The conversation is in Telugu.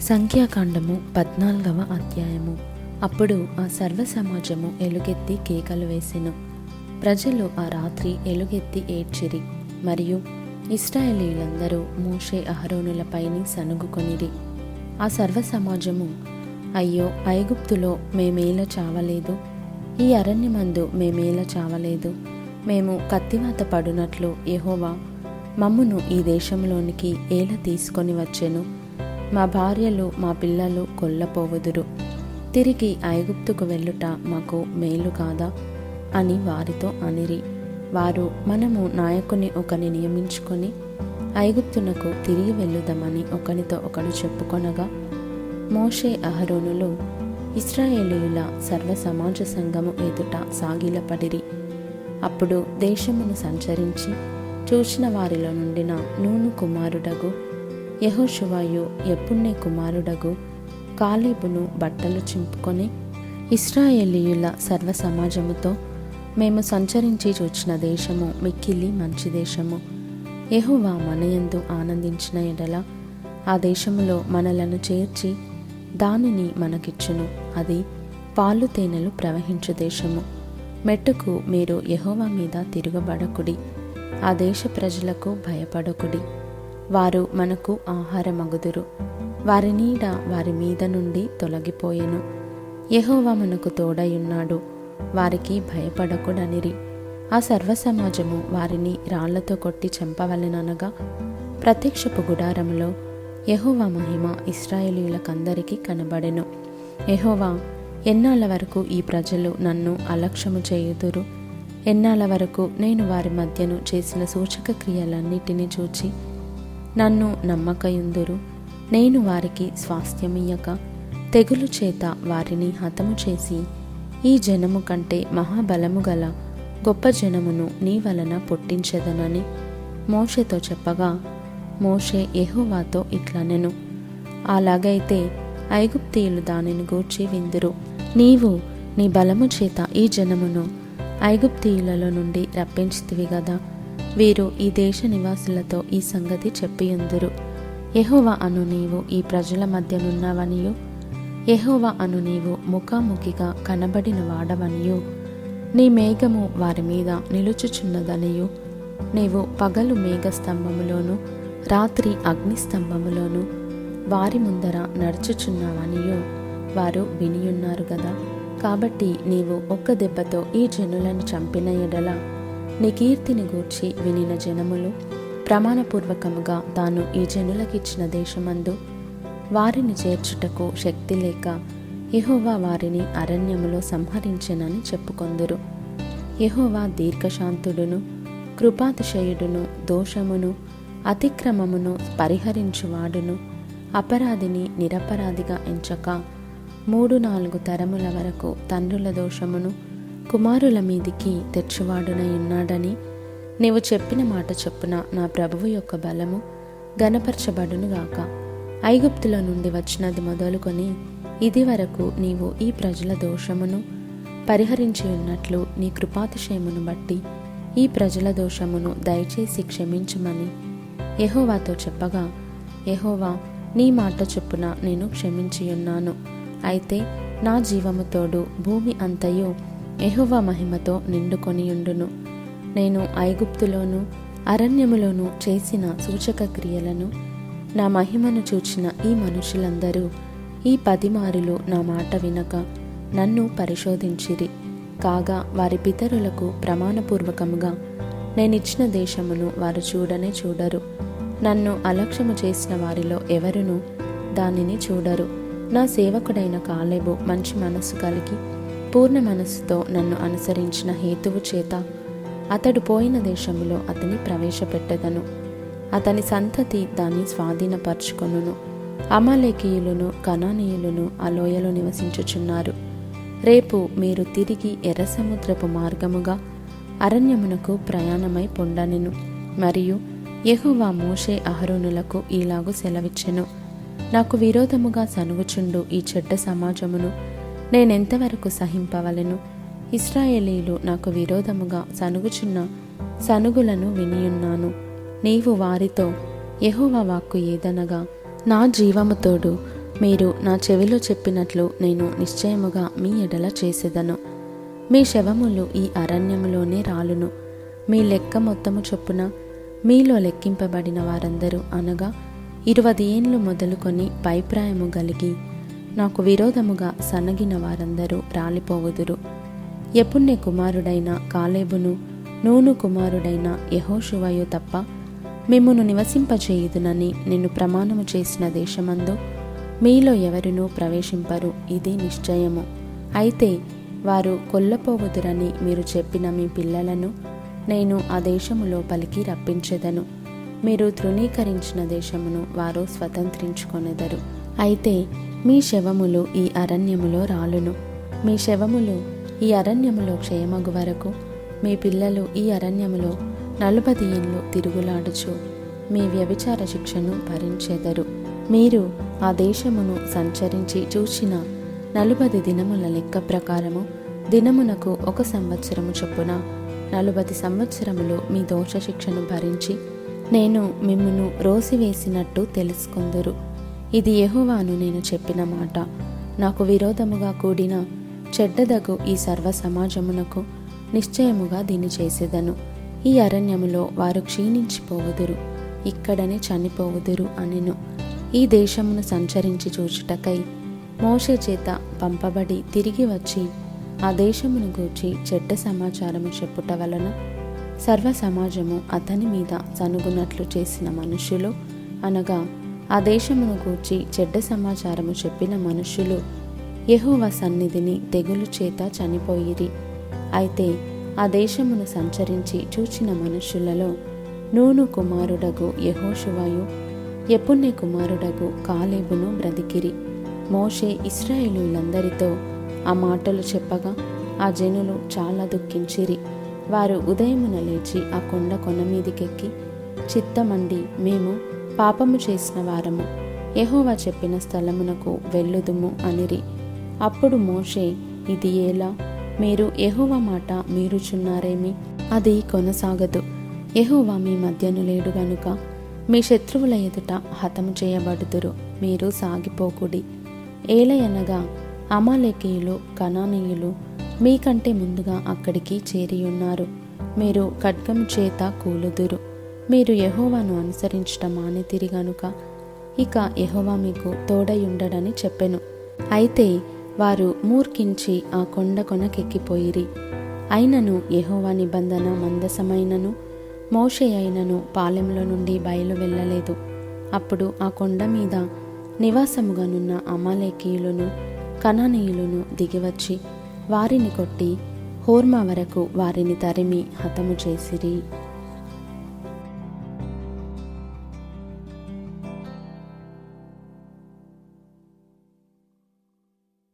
సంఖ్యాకాండము 14వ అధ్యాయము. అప్పుడు ఆ సర్వ సమాజము ఎలుగెత్తి కేకలు వేసెను. ప్రజలు ఆ రాత్రి ఎలుగెత్తి ఏడ్చిరి. మరియు ఇశ్రాయేలీయులందరూ మోషే అహరోనులపైని సనుగుకొనిరి. ఆ సర్వ సమాజము, అయ్యో, ఐగుప్తులో మేమేల చావలేదు, ఈ అరణ్యమందు మేమేల చావలేదు, మేము కత్తివాత పడునట్లు యెహోవా మమ్మును ఈ దేశంలోనికి ఏల తీసుకొని వచ్చెను. మా భార్యలు మా పిల్లలు కొల్లపోవుదురు. తిరిగి ఐగుప్తుకు వెళ్ళుట మాకు మేలు కాదా అని వారితో అనిరి. వారు, మనము నాయకుని ఒకని నియమించుకొని ఐగుప్తునకు తిరిగి వెళ్ళుదామని ఒకనితో ఒకడు చెప్పుకొనగా, మోషే అహరోనులు ఇశ్రాయేలీయుల సర్వ సమాజ సంఘము ఎదుట సాగిలపడిరి. అప్పుడు దేశమును సంచరించి చూచిన వారిలో నుండిన నూను కుమారుడగు యెహోషువయు యెఫున్నె కుమారుడగు కాలేబును బట్టలు చింపుకొని ఇశ్రాయేలీయుల సర్వ సమాజముతో, మేము సంచరించి చూచిన దేశము మిక్కిలి మంచి దేశము. యెహోవా మనయందు ఆనందించిన ఎడల ఆ దేశములో మనలను చేర్చి దానిని మనకిచ్చును. అది పాలు తేనెలు ప్రవహించు దేశము. మెట్టుకు మీరు యెహోవా మీద తిరగబడకుడి, ఆ దేశ ప్రజలకు భయపడకుడి. వారు మనకు ఆహారమగుదురు. వారి నీడ వారి మీద నుండి తొలగిపోయెను. యెహోవా మనకు తోడయున్నాడు, వారికి భయపడకుడనిరి. ఆ సర్వ సమాజము వారిని రాళ్లతో కొట్టి చంపవలెననగా, ప్రత్యక్షపు గుడారములో యెహోవా మహిమ ఇశ్రాయేలీయులకందరికీ కనబడెను. యెహోవా, ఎన్నాళ్ళ వరకు ఈ ప్రజలు నన్ను అలక్ష్యము చేయుదురు? ఎన్నాళ్ళ వరకు నేను వారి మధ్యను చేసిన సూచక క్రియలన్నిటినీ చూచి నన్ను నమ్మకయుందురు? నేను వారికి స్వాస్థ్యమియ్యక తెగులు చేత వారిని హతము చేసి ఈ జనము కంటే మహాబలము గల గొప్ప జనమును నీ వలన పుట్టించెదనని మోషేతో చెప్పగా, మోషే యెహోవాతో ఇట్లనెను, అలాగైతే ఐగుప్తీయులు దానిని గూర్చి విందురు. నీవు నీ బలము చేత ఈ జనమును ఐగుప్తీయులలో నుండి రప్పించితివి గదా. వీరు ఈ దేశ నివాసులతో ఈ సంగతి చెప్పియుందురు. యెహోవా అను నీవు ఈ ప్రజల మధ్యనున్నావనియు, యెహోవా అను నీవు ముఖాముఖిగా కనబడిన వాడవనియు, నీ మేఘము వారి మీద నిలుచుచున్నదనియు, నీవు పగలు మేఘస్తంభములోను రాత్రి అగ్నిస్తంభములోను వారి ముందర నడుచుచున్నావనియు వారు వినియున్నారు గదా. కాబట్టి నీవు ఒక్క దెబ్బతో ఈ జనులను చంపిన ఎడల నీ కీర్తిని గూర్చి వినిన జనములు ప్రమాణపూర్వకముగా తాను ఈ జనులకిచ్చిన దేశమందు వారిని చేర్చుటకు శక్తి లేక యెహోవా వారిని అరణ్యములో సంహరించెనని చెప్పుకొందురు. యెహోవా దీర్ఘశాంతుడును కృపాతిశయుడును దోషమును అతిక్రమమును పరిహరించువాడును, అపరాధిని నిరపరాధిగా ఎంచక 3-4 తరముల వరకు తండ్రుల దోషమును కుమారుల మీదికి తెచ్చువాడునై ఉన్నాడని నీవు చెప్పిన మాట చొప్పున నా ప్రభువు యొక్క బలము గణపరచబడునుగాక. ఐగుప్తుల నుండి వచ్చినది మొదలుకొని ఇది వరకు నీవు ఈ ప్రజల దోషమును పరిహరించి ఉన్నట్లు నీ కృపాతిశయమును బట్టి ఈ ప్రజల దోషమును దయచేసి క్షమించుమని యెహోవాతో చెప్పగా, యెహోవా, నీ మాట చొప్పున నేను క్షమించియున్నాను. అయితే నా జీవము తోడు భూమి అంతయు యెహోవా మహిమతో నిండుకొనియుండును. నేను ఐగుప్తులోను అరణ్యములోను చేసిన సూచక క్రియలను నా మహిమను చూచిన ఈ మనుషులందరూ ఈ 10 మారులు నా మాట వినక నన్ను పరిశోధించిరి. కాగా వారి పితరులకు ప్రమాణపూర్వకముగా నేనిచ్చిన దేశమును వారు చూడనే చూడరు. నన్ను అలక్ష్యము చేసిన వారిలో ఎవరునూ దానిని చూడరు. నా సేవకుడైన కాలేబు మంచి మనస్సు కలిగి పూర్ణ మనస్సుతో నన్ను అనుసరించిన హేతువు చేత అతడు పోయిన దేశములో అతని ప్రవేశపెట్టెదను. అతని సంతతి దాన్ని స్వాధీనపరచుకొనును. అమాలేకీయులను కనానీయులను ఆ లోయలో నివసించుచున్నారు. రేపు మీరు తిరిగి ఎర్ర సముద్రపు మార్గముగా అరణ్యమునకు ప్రయాణమై పొండనెను. మరియు యెహోవా మోషే అహరోనులకు ఈలాగు సెలవిచ్చెను, నాకు విరోధముగా సనుగుచుండు ఈ చెడ్డ సమాజమును నేనెంతవరకు సహింపవలెను? ఇశ్రాయేలీయులు నాకు విరోధముగా సనుగుచున్న సనుగులను వినియున్నాను. నీవు వారితో, యెహోవా వాక్కు ఏదనగా, నా జీవము తోడు మీరు నా చెవిలో చెప్పినట్లు నేను నిశ్చయముగా మీ ఎడల చేసేదను. మీ శవములు ఈ అరణ్యములోనే రాలును. మీ లెక్క మొత్తము చొప్పున మీలో లెక్కింపబడిన వారందరూ అనగా 20 ఏండ్లు మొదలుకొని పైప్రాయము కలిగి నాకు విరోధముగా సన్నగిన వారందరూ రాలిపోవుదురు. యెఫున్నె కుమారుడైన కాలేబును నూను కుమారుడైన యెహోషువయు తప్ప మిమ్మును నివసింపచేయుదునని నేను ప్రమాణము చేసిన దేశమందు మీలో ఎవరునూ ప్రవేశింపరు, ఇది నిశ్చయము. అయితే వారు కొల్లపోవుదురని మీరు చెప్పిన మీ పిల్లలను నేను ఆ దేశము లోపలికి రప్పించెదను. మీరు తృణీకరించిన దేశమును వారు స్వతంత్రించుకొనెదరు. అయితే మీ శవములు ఈ అరణ్యములో రాలును. మీ శవములు ఈ అరణ్యములో క్షయమగు వరకు మీ పిల్లలు ఈ అరణ్యములో 40 ఏండ్లు తిరుగులాడుచు మీ వ్యభిచార శిక్షను భరించెదరు. మీరు ఆ దేశమును సంచరించి చూచిన 40 దినముల లెక్క ప్రకారము దినమునకు 1 సంవత్సరము చొప్పున 40 సంవత్సరములు మీ దోష శిక్షను భరించి నేను మిమ్మును రోసివేసినట్టు తెలుసుకొందురు. ఇది యెహోవాను నేను చెప్పిన మాట. నాకు విరోధముగా కూడిన చెడ్డదగు ఈ సర్వ సమాజమునకు నిశ్చయముగా దీన్ని చేసేదను. ఈ అరణ్యములో వారు క్షీణించిపోవుదురు, ఇక్కడనే చనిపోవుదురు అనెను. ఈ దేశమును సంచరించి చూచుటకై మోషే చేత పంపబడి తిరిగి వచ్చి ఆ దేశమును గూర్చి చెడ్డ సమాచారము చెప్పుట వలన సర్వ సమాజము అతని మీద సనుగునట్లు చేసిన మనుష్యులు, అనగా ఆ దేశమును గూర్చి చెడ్డ సమాచారము చెప్పిన మనుష్యులు యెహోవా సన్నిధిని తెగులు చేత చనిపోయిరి. అయితే ఆ దేశమును సంచరించి చూచిన మనుష్యులలో నూను కుమారుడగు యెహోషువయు యెఫున్నె కుమారుడగు కాలేబును బ్రతికిరి. మోషే ఇశ్రాయేలీయులందరితో ఆ మాటలు చెప్పగా ఆ జనులు చాలా దుఃఖించిరి. వారు ఉదయమున లేచి ఆ కొన మీదికెక్కి చిత్తమండి మేము పాపము చేసిన వారము, యెహోవా చెప్పిన స్థలమునకు వెళ్ళుదుము అనిరి. అప్పుడు మోషే, ఇది ఎలా? మీరు యెహోవా మాట మీరుచున్నారేమి? అది కొనసాగదు. యెహోవా మీ మధ్యను లేడు గనుక మీ శత్రువుల ఎదుట హతము చేయబడుదురు. మీరు సాగిపోకుడి. ఏలయనగా అమాలేకీయులు కనానీయులు మీకంటే ముందుగా అక్కడికి చేరియున్నారు. మీరు ఖడ్గము చేత కూలుదురు. మీరు యెహోవాను అనుసరించటం మానితిరి గనుక ఇక యెహోవా మీకు తోడయుండడని చెప్పెను. అయితే వారు మూర్ఖించి ఆ కొనకెక్కిపోయిరి. అయినను యెహోవా నిబంధన మందసమైనను మోషే అయినను పాలెంలో నుండి బయలు వెళ్ళలేదు. అప్పుడు ఆ కొండ మీద నివాసముగానున్న అమాలేకీయులను కనానీయులను దిగివచ్చి వారిని కొట్టి హోర్మా వరకు వారిని తరిమి హతము చేసిరి.